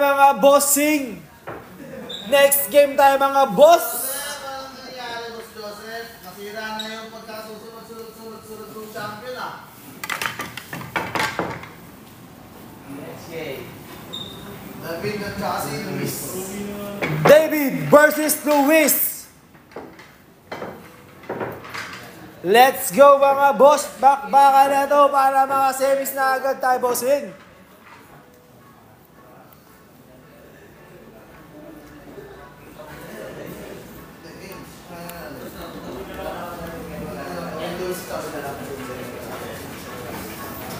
mga bossing. Next game tayo mga boss. Anong nangyayari, Boss Joseph? Nasira na yung pagkasusunod-sunod champion ah. Next game. David at saka si Luis. David versus Luis. Let's go mga boss. Bakbakan na to para mga semis na agad tayo bossing.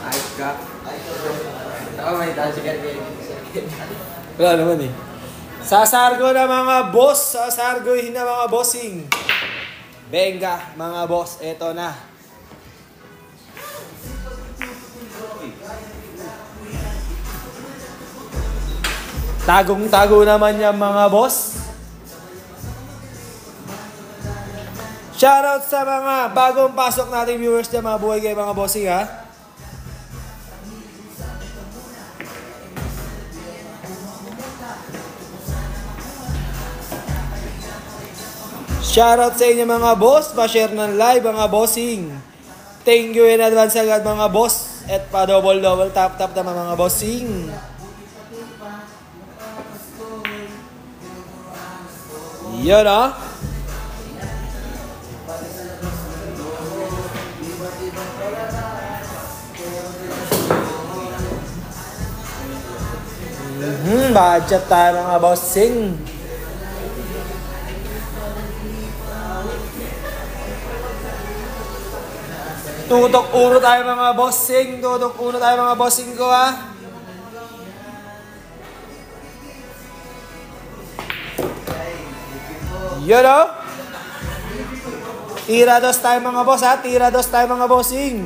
Ayos ka. Oo, may tayo si Carmen. Wala naman eh. Sasargo na mga boss. Sasargohin na mga bossing. Benga mga boss. Eto na. Tagong-tago naman yan mga boss. Shoutout sa mga bagong pasok nating viewers na mga buhay kayo mga bossing ha. Shoutout sa inyo mga boss, pa-share ng live mga bossing. Thank you in advance agad mga boss. At pa-double tap naman mga bossing. Yun o. Budget tayo mga bossing. Tutok uno tayo mga bossing. Tutok uno tayo mga bossing ko ha. Yun o. Tira dos tayo mga boss ha. Tira dos tayo mga bossing.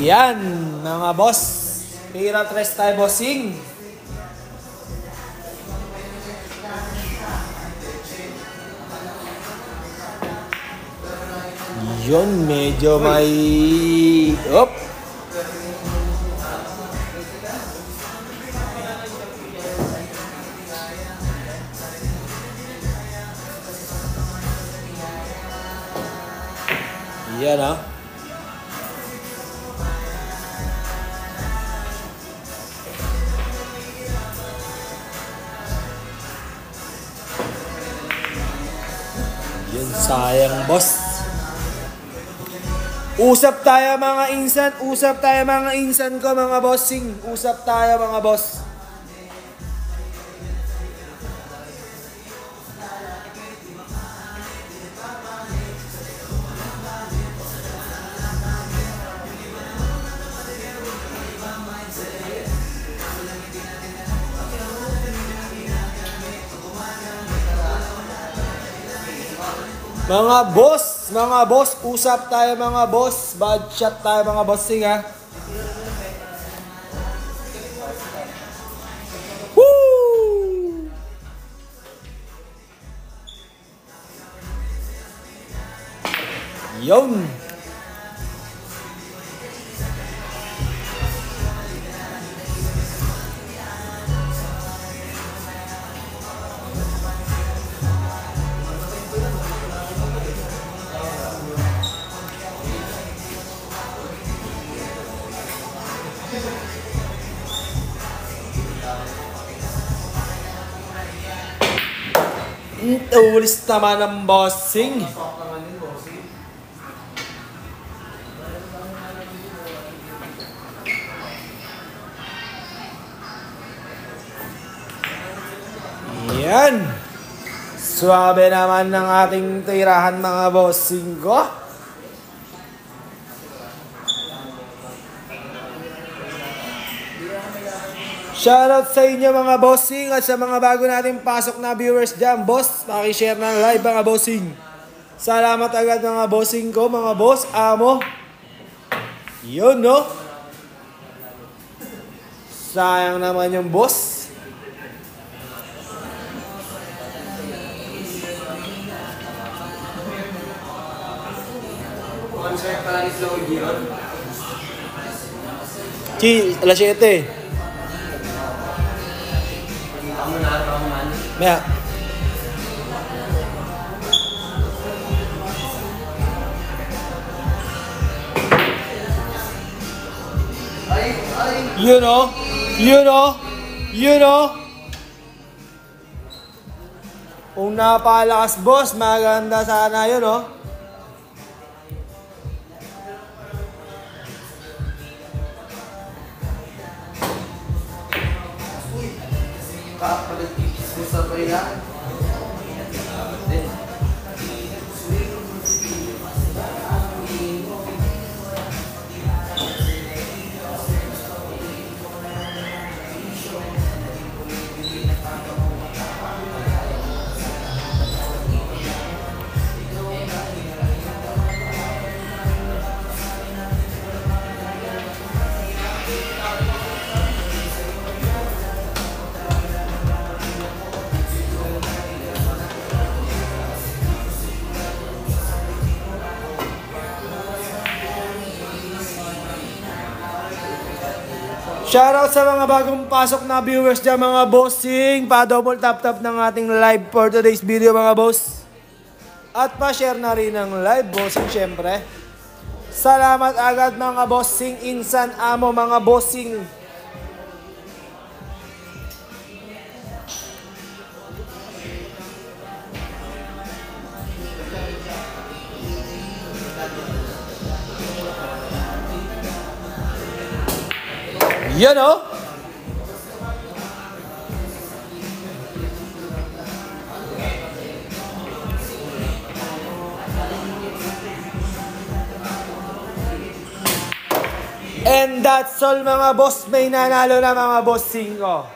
Yan mga boss. Tira tres tayo bossing. Yun, medyo may... Op! Yan ah. Yun, sayang boss. Usap tayo mga insan, usap tayo mga insan ko mga bossing. Usap tayo mga boss. Mga boss, usap tayo mga boss. Bad shot tayo mga bossing ha. Woo! Yun! Ulis naman ng bossing. Yan. Swabe naman ng ating tirahan mga bossing ko. Shoutout sa inyo mga bossing at sa mga bago nating pasok na viewers dyan. Boss, pakishare ng live mga bossing. Salamat agad mga bossing ko, mga boss, amo. Yun no. Sayang naman yung boss. Alas 7. Maya. You know? Kung napalakas, boss, maganda sana yun, oh. Kapalit mo sa bayan. Shoutout sa mga bagong pasok na viewers dyan, mga bossing. Pa-double tap-tap ng ating live for today's video, mga boss. At pa-share na rin ng live, bossing, syempre. Salamat agad, mga bossing. Insan amo, mga bossing. Yan, oh. And that's all, mga boss. May nanalo na, mga bossing ko.